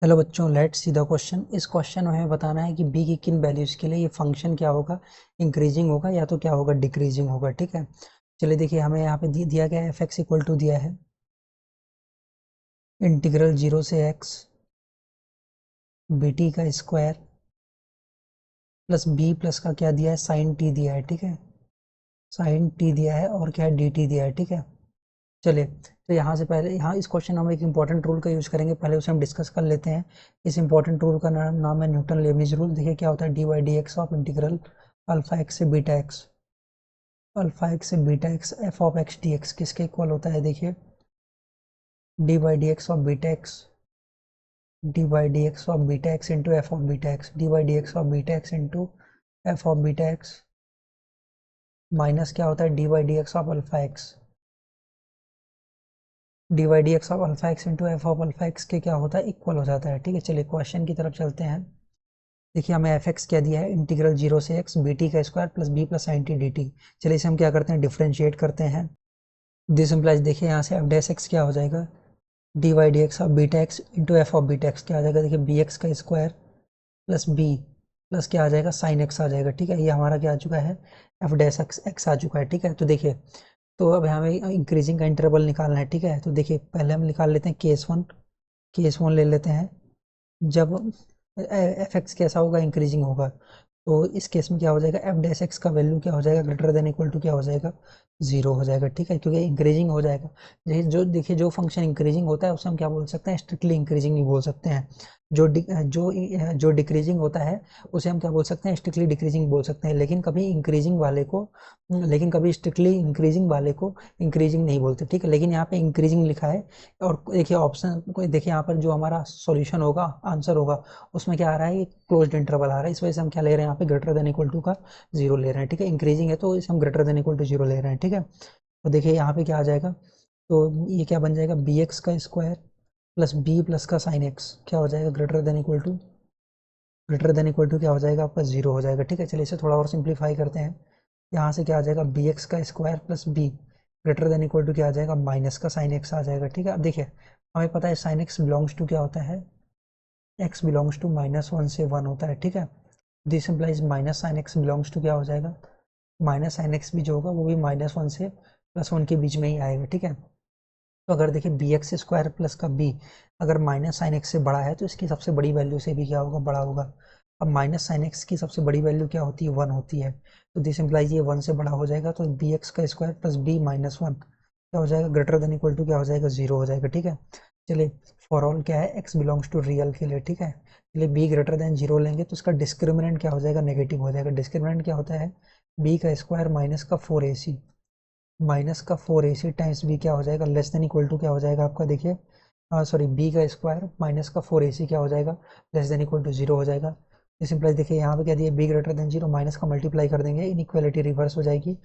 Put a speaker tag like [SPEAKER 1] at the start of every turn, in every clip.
[SPEAKER 1] Hello बच्चों, let's see the question. इस question में हमें बताना है कि बी की किन वैल्यूज के लिए ये फंक्शन क्या होगा, इंक्रीजिंग होगा या तो क्या होगा, डिक्रीजिंग होगा। ठीक है, चलिए देखिए, हमें यहाँ पे दिया गया है एफ एक्स इक्वल टू दिया है इंटीग्रल 0 से एक्स बी टी का स्क्वायर प्लस बी प्लस का क्या दिया है, साइन टी दिया है। ठीक है, साइन टी दिया है और क्या है, डी टी दिया है। ठीक है, चलिए तो यहाँ से पहले यहाँ इस क्वेश्चन में हम एक इंपॉर्टेंट रूल का यूज करेंगे, पहले उसे हम डिस्कस कर लेते हैं। इस इंपॉर्टेंट रूल का नाम है न्यूटन लेबनिज रूल। देखिए क्या होता है, D Y D X of integral alpha X से बीटा एक्स, अल्फा एक्स से beta X F of X D X किसके इक्वल होता है। देखिए D by D X of beta X, D by D X of beta X into F of beta X, D by D X of beta X into F of beta X minus क्या होता है, D by D X of alpha X, D Y D X of alpha X into F of alpha X के क्या होता है, equal हो जाता है। ठीक है, चलिए क्वेश्चन की तरफ चलते हैं। देखिए हमें एफ एक्स क्या दिया है, इंटीग्रल 0 से एक्स बी टी का square plus B plus sine T D T. चलिए इसे हम क्या करते हैं, डिफ्रेंशिएट करते हैं। दिस इम्प्लाइज, देखिए यहाँ से एफ डैश एक्स क्या हो जाएगा, D Y D X of beta X into F of beta X क्या आ जाएगा, देखिए बी एक्स का स्क्वायर प्लस बी प्लस क्या आ जाएगा, साइन एक्स आ जाएगा। ठीक है, ये हमारा क्या आ चुका है, एफ डैश एक्स एक्स आ चुका है। ठीक है, तो देखिए, तो अब हमें इंक्रीजिंग का इंटरवल निकालना है। ठीक है, तो देखिए पहले हम निकाल लेते हैं केस वन ले लेते हैं। जब एफ एक्स कैसा होगा, इंक्रीजिंग होगा, तो इस केस में क्या हो जाएगा, एफ डैश एक्स का वैल्यू क्या हो जाएगा, ग्रेटर देन इक्वल टू क्या हो जाएगा, जीरो हो जाएगा। ठीक है, क्योंकि इंक्रीजिंग हो जाएगा। जो देखिए, जो फंक्शन इंक्रीजिंग होता है उसे हम क्या बोल सकते हैं, स्ट्रिक्टली इंक्रीजिंग नहीं बोल सकते हैं। जो डिक्रीजिंग होता है उसे हम क्या बोल सकते हैं, स्ट्रिक्टली डिक्रीजिंग बोल सकते हैं। लेकिन कभी स्ट्रिक्टली इंक्रीजिंग वाले को इंक्रीजिंग नहीं बोलते। ठीक है, लेकिन यहाँ पे इंक्रीजिंग लिखा है। और देखिए ऑप्शन को देखिए, यहाँ पर जो हमारा सॉल्यूशन होगा, आंसर होगा, उसमें क्या आ रहा है, ये क्लोज्ड इंटरवल आ रहा है। इस वजह से हम क्या ले रहे हैं, यहाँ पे ग्रेटर देन इक्वल टू का जीरो ले रहे हैं। ठीक है, इंक्रीजिंग है तो इसे हम greater than equal to zero ले रहे हैं। ठीक है, तो देखिए यहाँ पे क्या आ जाएगा, तो ये क्या बन जाएगा, बी एक्स का स्क्वायर प्लस बी प्लस का साइन एक्स क्या हो जाएगा, ग्रेटर देन इक्वल टू क्या हो जाएगा, आपका जीरो हो जाएगा। ठीक है, चलिए इसे थोड़ा और सिंप्लीफाई करते हैं। यहाँ से क्या आ जाएगा, बी एक्स का square plus b greater than equal to क्या आ जाएगा, माइनस का साइन एक्स आ जाएगा। ठीक है, अब देखिए हमें पता है साइन एक्स बिलोंग्स टू क्या होता है, एक्स बिलोंग्स टू -1 से 1 होता है। ठीक है, this implies minus sine x belongs to क्या हो जाएगा, माइनस साइन एक्स भी जो होगा वो भी -1 से +1 के बीच में ही आएगा। ठीक है, तो अगर देखिए बी एक्स स्क्वायर प्लस का बी अगर माइनस साइन एक्स से बड़ा है तो इसकी सबसे बड़ी वैल्यू से भी क्या होगा, बड़ा होगा। अब माइनस साइन एक्स की सबसे बड़ी वैल्यू क्या होती है, 1 होती है। तो दिस इम्प्लाइज ये 1 से बड़ा हो जाएगा, तो बी एक्स का स्क्वायर प्लस बी -1 क्या हो जाएगा, ग्रेटर देन इक्वल टू क्या हो जाएगा, जीरो हो जाएगा। ठीक है, चलिए फॉर ऑल क्या है, एक्स बिलोंग्स टू रियल के लिए। ठीक है, चलिए बी ग्रेटर देन जीरो लेंगे तो इसका डिस्क्रिमिनेंट क्या हो जाएगा, नेगेटिव हो जाएगा। डिस्क्रिमिनेंट क्या होता है, बी का स्क्वायर माइनस का 4ac टाइम्स बी क्या हो जाएगा, लेस देन इक्वल टू क्या हो जाएगा आपका, देखिए सॉरी, बी का स्क्वायर माइनस का 4ac क्या हो जाएगा, less than equal to zero हो जाएगा। इस सिंपल देखिए यहाँ पे क्या दिया, b greater than zero, minus का मल्टीप्लाई कर देंगे, इनइक्वालिटी रिवर्स हो जाएगी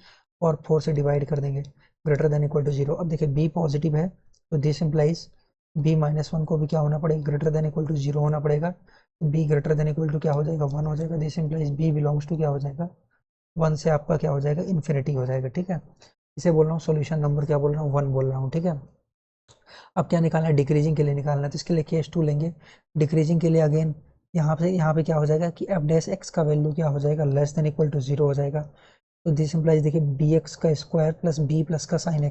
[SPEAKER 1] और 4 से डिवाइड कर देंगे, greater than equal to zero. अब देखिए बी पॉजिटिव है तो दिस इम्प्लाइज बी -1 को भी क्या होना पड़ेगा, greater than equal to zero होना पड़ेगा। B greater than equal to क्या हो जाएगा, 1 हो जाएगा। This implies b belongs to क्या हो जाएगा, 1 से आपका क्या हो जाएगा, इन्फिनिटी हो जाएगा। ठीक है, इसे बोल रहा हूँ सॉल्यूशन नंबर, क्या बोल रहा हूँ, 1 बोल रहा हूँ। ठीक है, अब क्या निकालना है, डिक्रीजिंग के लिए निकालना है, तो इसके लिए केस 2 लेंगे। डिक्रीजिंग के लिए अगेन यहाँ पे क्या हो जाएगा कि एफ डैश एक्स का वैल्यू क्या हो जाएगा, less than equal to zero हो जाएगा। तो दिस इम्प्लाइज देखिए बी एक्स का स्क्वायर प्लस बी प्लस का sine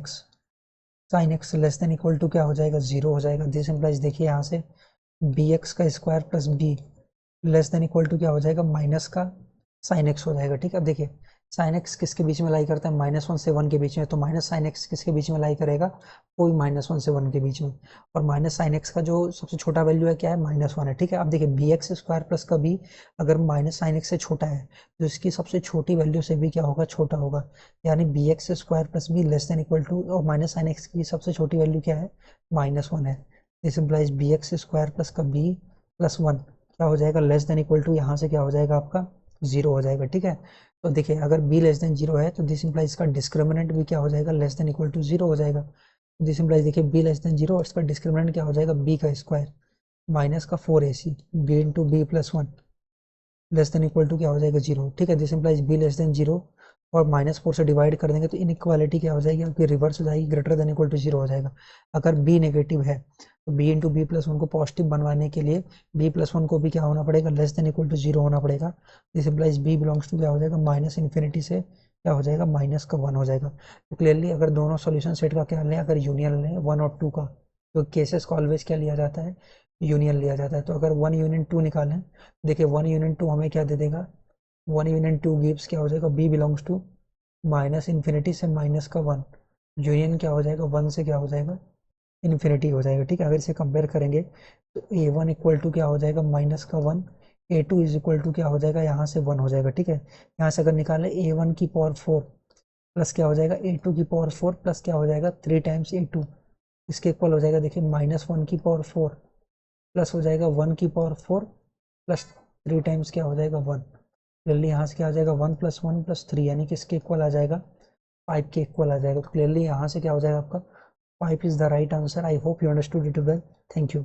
[SPEAKER 1] x less than equal to क्या हो जाएगा, जीरो हो जाएगा। दिस इम्प्लाइज देखिए यहाँ से बी एक्स का square plus b less than equal to क्या हो जाएगा, माइनस का साइन एक्स हो जाएगा। ठीक है, अब देखिए साइन एक्स किसके बीच में लाई करता है, -1 से 1 के बीच में, तो माइनस साइन एक्स किसके बीच में लाई करेगा, कोई -1 से 1 के बीच में। और माइनस साइन एक्स का जो सबसे छोटा वैल्यू है क्या है, -1 है। ठीक है, अब देखिए बी एक्स स्क्वायर प्लस का बी अगर माइनस साइन एक्स से छोटा है तो इसकी सबसे छोटी वैल्यू से भी क्या होगा, छोटा होगा। यानी b x square plus b less than equal to, और माइनस साइन एक्स की सबसे छोटी वैल्यू क्या है, -1 है। This implies b x square plus का बी प्लस 1 क्या हो जाएगा, लेस देन इक्वल टू, यहाँ से क्या हो जाएगा आपका, जीरो हो जाएगा। ठीक है, तो देखिए अगर b लेस देन जीरो है तो दिस इंप्लाइज इसका डिस्क्रिमिनेंट भी क्या हो जाएगा, less than equal to zero हो जाएगा। दिस इंप्लाइज देखिए b लेस देन जीरो और इसका डिस्क्रिमिनेंट क्या हो जाएगा, b का स्क्वायर माइनस का 4ac b into b plus 1 less than equal to क्या हो जाएगा, जीरो। ठीक है, this implies b less than zero और -4 से डिवाइड कर देंगे तो इनइक्वालिटी क्या हो जाएगी आपकी, रिवर्स हो जाएगी, ग्रेटर देन इक्वल टू 0 हो जाएगा। अगर b नेगेटिव है तो b into b plus one को पॉजिटिव बनवाने के लिए b प्लस वन को भी क्या होना पड़ेगा, लेस देन इक्वल टू 0 होना पड़ेगा। This implies b belongs to क्या हो जाएगा, माइनस इन्फिनिटी से क्या हो जाएगा, -1 हो जाएगा। तो क्लियरली अगर दोनों सॉल्यूशन सेट का क्या लें, अगर यूनियन लें 1 और 2 का, तो केसेस का ऑलवेज क्या लिया जाता है, यूनियन लिया जाता है। तो अगर 1 यूनियन 2 निकालें, देखिए 1 यूनियन 2 हमें क्या दे देगा, 1 यूनियन 2 गिव्स क्या हो जाएगा, b belongs to minus infinity से -1, यूनियन क्या हो जाएगा, 1 से क्या हो जाएगा, इन्फिनिटी हो जाएगा। ठीक है, अगर इसे कंपेयर करेंगे तो a1 इक्वल टू क्या हो जाएगा, -1, a2 इज इक्वल टू क्या हो जाएगा, यहाँ से 1 हो जाएगा। ठीक है, यहाँ से अगर निकालें a1 की पावर 4 प्लस क्या हो जाएगा, a2 की पावर 4 प्लस क्या हो जाएगा, 3 टाइम्स a2, इसके इक्वल हो जाएगा देखिए -1 की पावर 4 प्लस हो जाएगा 1 की पावर 4 प्लस 3 टाइम्स क्या हो जाएगा, 1। क्लियरली यहाँ से क्या आ जाएगा, 1 + 1 + 3, यानी कि इसके इक्वल आ जाएगा 5 के इक्वल आ जाएगा। तो क्लियरली यहाँ से क्या हो जाएगा आपका 5 is the right answer. I hope you understood it well. Thank you.